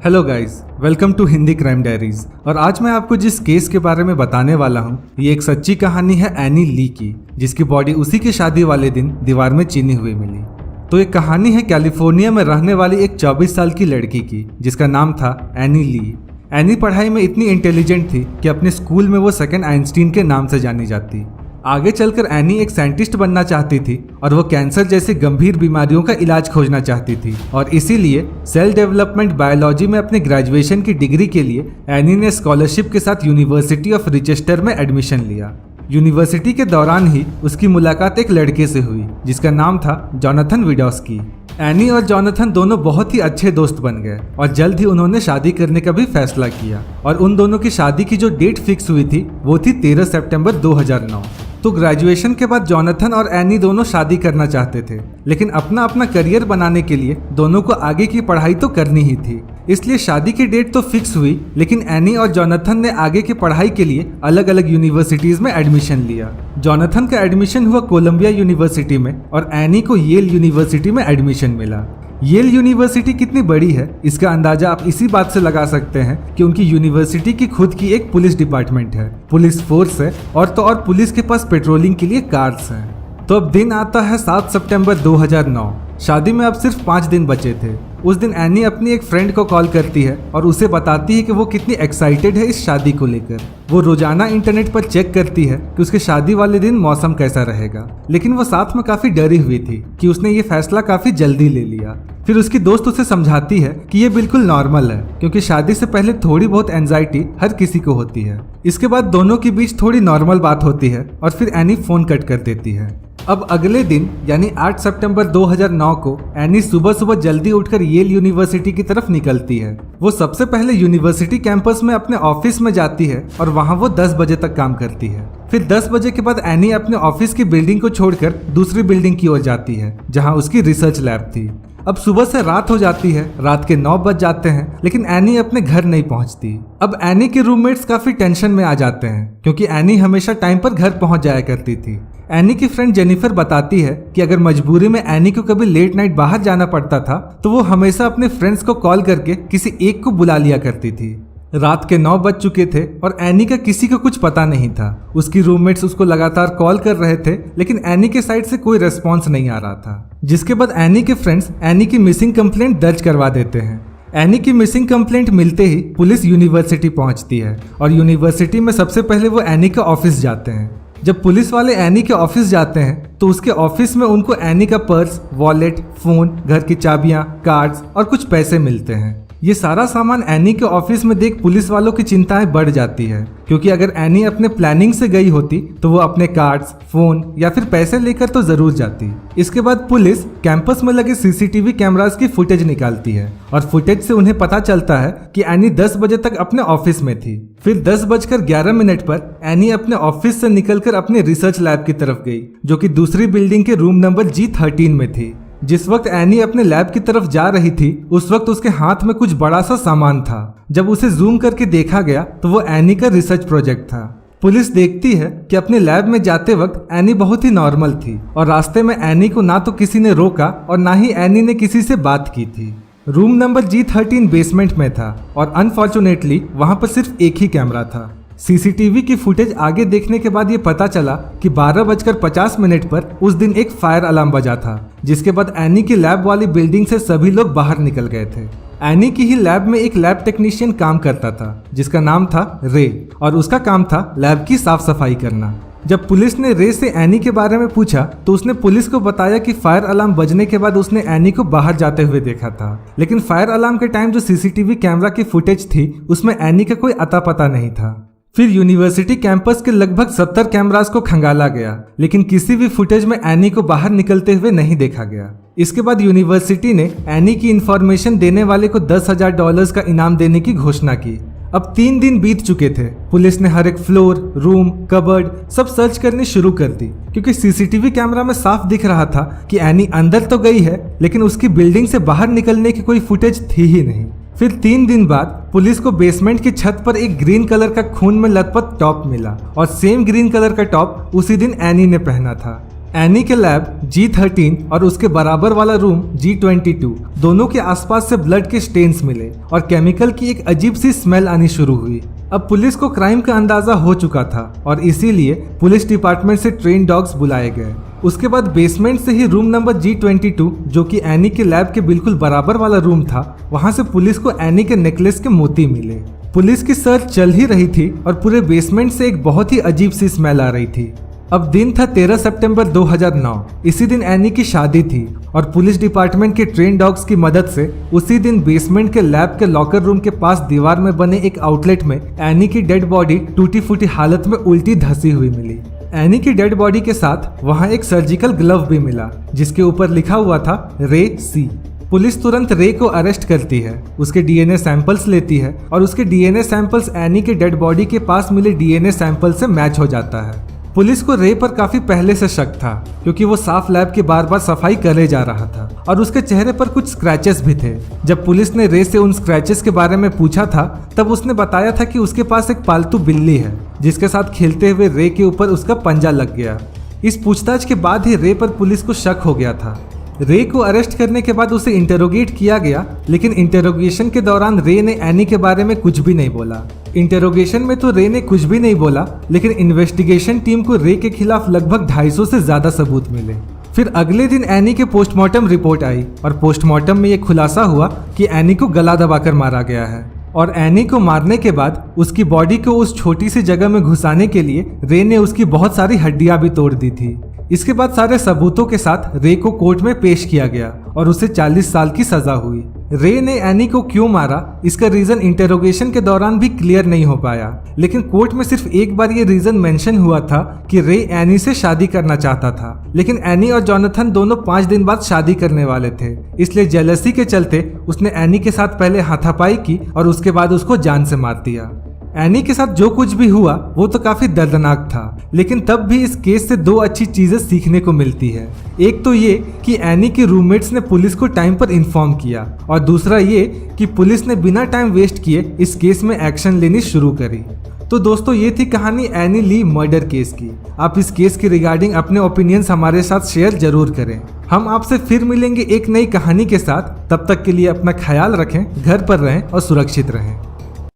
Hello guys, welcome to Hindi crime diaries. और आज मैं आपको जिस केस के बारे में बताने वाला हूँ ये एक सच्ची कहानी है एनी ली की, जिसकी बॉडी उसी की शादी वाले दिन दीवार में चीनी हुई मिली। तो एक कहानी है कैलिफोर्निया में रहने वाली एक 24 साल की लड़की की, जिसका नाम था एनी ली। एनी पढ़ाई में इतनी इंटेलिजेंट थी कि अपने स्कूल में वो सेकंड आइंस्टीन के नाम से जानी जाती। आगे चलकर एनी एक साइंटिस्ट बनना चाहती थी और वो कैंसर जैसी गंभीर बीमारियों का इलाज खोजना चाहती थी, और इसीलिए सेल डेवलपमेंट बायोलॉजी में अपने ग्रेजुएशन की डिग्री के लिए एनी ने स्कॉलरशिप के साथ यूनिवर्सिटी ऑफ रिचेस्टर में एडमिशन लिया। यूनिवर्सिटी के दौरान ही उसकी मुलाकात एक लड़के से हुई जिसका नाम था जोनाथन विडोस्की। एनी और जोनाथन दोनों बहुत ही अच्छे दोस्त बन गए और जल्द ही उन्होंने शादी करने का भी फैसला किया। और उन दोनों की शादी की जो डेट फिक्स हुई थी वो थी 13 सितंबर 2009। तो ग्रेजुएशन के बाद जोनाथन और एनी दोनों शादी करना चाहते थे, लेकिन अपना अपना करियर बनाने के लिए दोनों को आगे की पढ़ाई तो करनी ही थी। इसलिए शादी की डेट तो फिक्स हुई, लेकिन एनी और जोनाथन ने आगे की पढ़ाई के लिए अलग अलग यूनिवर्सिटीज में एडमिशन लिया। जोनाथन का एडमिशन हुआ कोलंबिया यूनिवर्सिटी में और एनी को येल यूनिवर्सिटी में एडमिशन मिला। येल यूनिवर्सिटी कितनी बड़ी है इसका अंदाजा आप इसी बात से लगा सकते हैं कि उनकी यूनिवर्सिटी की खुद की एक पुलिस डिपार्टमेंट है, पुलिस फोर्स है, और तो और पुलिस के पास पेट्रोलिंग के लिए कार्स हैं। तो अब दिन आता है 7 सितंबर 2009। शादी में अब सिर्फ 5 दिन बचे थे। उस दिन एनी अपनी एक फ्रेंड को कॉल करती है और उसे बताती है कि वो कितनी एक्साइटेड है इस शादी को लेकर। वो रोजाना इंटरनेट पर चेक करती है कि उसके शादी वाले दिन मौसम कैसा रहेगा, लेकिन वो साथ में काफी डरी हुई थी कि उसने ये फैसला काफी जल्दी ले लिया। फिर उसकी दोस्त उसे समझाती है कि ये बिल्कुल नॉर्मल है, क्योंकि शादी से पहले थोड़ी बहुत एंजाइटी हर किसी को होती है। इसके बाद दोनों के बीच थोड़ी नॉर्मल बात होती है और फिर एनी फोन कट कर देती है। अब अगले दिन यानी 8 सितंबर 2009 को एनी सुबह सुबह जल्दी उठकर येल यूनिवर्सिटी की तरफ निकलती है। वो सबसे पहले यूनिवर्सिटी कैंपस में अपने ऑफिस में जाती है और वहां वो 10 बजे तक काम करती है। फिर 10 बजे के बाद एनी अपने ऑफिस की बिल्डिंग को छोड़कर दूसरी बिल्डिंग की ओर जाती है जहां उसकी रिसर्च लैब थी। अब सुबह से रात हो जाती है, रात के 9 बज जाते हैं, लेकिन एनी अपने घर नहीं पहुंचती। अब एनी के रूममेट्स काफी टेंशन में आ जाते हैं, क्योंकि एनी हमेशा टाइम पर घर पहुंच जाया करती थी। एनी की फ्रेंड जेनिफर बताती है कि अगर मजबूरी में एनी को कभी लेट नाइट बाहर जाना पड़ता था तो वो हमेशा अपने फ्रेंड्स को कॉल करके किसी एक को बुला लिया करती थी। रात के 9 बज चुके थे और एनी का किसी को कुछ पता नहीं था। उसकी रूममेट्स उसको लगातार कॉल कर रहे थे, लेकिन एनी के साइड से कोई रेस्पॉन्स नहीं आ रहा था। जिसके बाद एनी के फ्रेंड्स एनी की मिसिंग कंप्लेंट दर्ज करवा देते हैं। एनी की मिसिंग कंप्लेंट मिलते ही पुलिस यूनिवर्सिटी पहुंचती है और यूनिवर्सिटी में सबसे पहले वो एनी के ऑफिस जाते हैं। जब पुलिस वाले एनी के ऑफिस जाते हैं तो उसके ऑफिस में उनको एनी का पर्स, वॉलेट, फोन, घर की चाबियां, कार्ड्स और कुछ पैसे मिलते हैं। ये सारा सामान एनी के ऑफिस में देख पुलिस वालों की चिंताएं बढ़ जाती है, क्योंकि अगर एनी अपने प्लानिंग से गई होती तो वो अपने कार्ड्स, फोन या फिर पैसे लेकर तो जरूर जाती। इसके बाद पुलिस कैंपस में लगे सीसीटीवी कैमरास की फुटेज निकालती है और फुटेज से उन्हें पता चलता है कि एनी 10 बजे तक अपने ऑफिस में थी। फिर 10:11 पर एनी अपने ऑफिस से निकलकर अपने रिसर्च लैब की तरफ गई, जो कि दूसरी बिल्डिंग के रूम नंबर G13 में थी। जिस वक्त एनी अपने लैब की तरफ जा रही थी उस वक्त उसके हाथ में कुछ बड़ा सा सामान था। जब उसे जूम करके देखा गया तो वो एनी का रिसर्च प्रोजेक्ट था। पुलिस देखती है कि अपने लैब में जाते वक्त एनी बहुत ही नॉर्मल थी और रास्ते में एनी को ना तो किसी ने रोका और ना ही एनी ने किसी से बात की थी। रूम नंबर G13 बेसमेंट में था और अनफॉर्चुनेटली वहां पर सिर्फ एक ही कैमरा था। सीसीटीवी की फुटेज आगे देखने के बाद ये पता चला कि 12:50 पर उस दिन एक फायर अलार्म बजा था, जिसके बाद एनी की लैब वाली बिल्डिंग से सभी लोग बाहर निकल गए थे। एनी की ही लैब में एक लैब टेक्नीशियन काम करता था जिसका नाम था रे, और उसका काम था लैब की साफ सफाई करना। जब पुलिस ने रे से एनी के बारे में पूछा तो उसने पुलिस को बताया कि फायर अलार्म बजने के बाद उसने एनी को बाहर जाते हुए देखा था, लेकिन फायर अलार्म के टाइम जो सीसीटीवी कैमरा की फुटेज थी उसमें एनी का कोई अता पता नहीं था। फिर यूनिवर्सिटी कैंपस के लगभग 70 कैमरास को खंगाला गया, लेकिन किसी भी फुटेज में एनी को बाहर निकलते हुए नहीं देखा गया। इसके बाद यूनिवर्सिटी ने एनी की इंफॉर्मेशन देने वाले को $10,000 का इनाम देने की घोषणा की। अब 3 दिन बीत चुके थे। पुलिस ने हर एक फ्लोर, रूम, कबर्ड सब सर्च करनी शुरू कर दी, क्योंकि सीसीटीवी कैमरा में साफ दिख रहा था कि एनी अंदर तो गई है, लेकिन उसकी बिल्डिंग से बाहर निकलने की कोई फुटेज थी ही नहीं। फिर 3 दिन बाद पुलिस को बेसमेंट की छत पर एक ग्रीन कलर का खून में लथपथ टॉप मिला और सेम ग्रीन कलर का टॉप उसी दिन एनी ने पहना था। एनी के लैब G13 और उसके बराबर वाला रूम G22 दोनों के आसपास से ब्लड के स्टेन्स मिले और केमिकल की एक अजीब सी स्मेल आनी शुरू हुई। अब पुलिस को क्राइम का अंदाजा हो चुका था और इसीलिए पुलिस डिपार्टमेंट से ट्रेन डॉग्स बुलाए गए। उसके बाद बेसमेंट से ही रूम नंबर G22 जो कि एनी के लैब के बिल्कुल बराबर वाला रूम था, वहां से पुलिस को एनी के नेकलेस के मोती मिले। पुलिस की सर्च चल ही रही थी और पूरे बेसमेंट से एक बहुत ही अजीब सी स्मेल आ रही थी। अब दिन था 13 सितंबर 2009। इसी दिन एनी की शादी थी और पुलिस डिपार्टमेंट के ट्रेन डॉग्स की मदद से उसी दिन बेसमेंट के लैब के लॉकर रूम के पास दीवार में बने एक आउटलेट में एनी की डेड बॉडी टूटी फूटी हालत में उल्टी धंसी हुई मिली। एनी की डेड बॉडी के साथ वहां एक सर्जिकल ग्लव भी मिला जिसके ऊपर लिखा हुआ था रे सी। पुलिस तुरंत रे को अरेस्ट करती है, उसके डीएनए सैंपल्स लेती है और उसके डीएनए सैंपल्स एनी के डेड बॉडी के पास मिले डीएनए सैंपल से मैच हो जाता है। पुलिस को रे पर काफी पहले से शक था क्योंकि वो साफ लैब की बार बार सफाई करे जा रहा था और उसके चेहरे पर कुछ स्क्रैचेस भी थे। जब पुलिस ने रे से उन स्क्रैचेस के बारे में पूछा था तब उसने बताया था कि उसके पास एक पालतू बिल्ली है जिसके साथ खेलते हुए रे के ऊपर उसका पंजा लग गया। इस पूछताछ के बाद ही रे पर पुलिस को शक हो गया था। रे को अरेस्ट करने के बाद उसे इंटेरोगेट किया गया, लेकिन इंटेरोगेशन के दौरान रे ने एनी के बारे में कुछ भी नहीं बोला। इंटेरोगेशन में तो रे ने कुछ भी नहीं बोला, लेकिन इन्वेस्टिगेशन टीम को रे के खिलाफ लगभग 250 से ज्यादा सबूत मिले। फिर अगले दिन एनी के पोस्टमार्टम रिपोर्ट आई और पोस्टमार्टम में यह खुलासा हुआ कि एनी को गला दबाकर मारा गया है और एनी को मारने के बाद उसकी बॉडी को उस छोटी सी जगह में घुसाने के लिए रे ने उसकी बहुत सारी हड्डियां भी तोड़ दी थी। इसके बाद सारे सबूतों के साथ रे को कोर्ट में पेश किया गया और उसे 40 साल की सजा हुई। रे ने एनी को क्यों मारा इसका रीजन इंटेरोगेशन के दौरान भी क्लियर नहीं हो पाया, लेकिन कोर्ट में सिर्फ एक बार ये रीजन मेंशन हुआ था कि रे एनी से शादी करना चाहता था, लेकिन एनी और जॉनथन दोनों 5 दिन बाद शादी करने वाले थे। इसलिए जेलसी के चलते उसने एनी के साथ पहले हाथापाई की और उसके बाद उसको जान से मार दिया। एनी के साथ जो कुछ भी हुआ वो तो काफी दर्दनाक था, लेकिन तब भी इस केस से 2 अच्छी चीजें सीखने को मिलती है। एक तो ये कि एनी के रूममेट्स ने पुलिस को टाइम पर इन्फॉर्म किया और दूसरा ये कि पुलिस ने बिना टाइम वेस्ट किए इस केस में एक्शन लेनी शुरू करी। तो दोस्तों ये थी कहानी एनी ली मर्डर केस की। आप इस केस के रिगार्डिंग अपने ओपिनियंस हमारे साथ शेयर जरूर करें। हम आपसे फिर मिलेंगे एक नई कहानी के साथ। तब तक के लिए अपना ख्याल रखें, घर पर रहें और सुरक्षित रहें।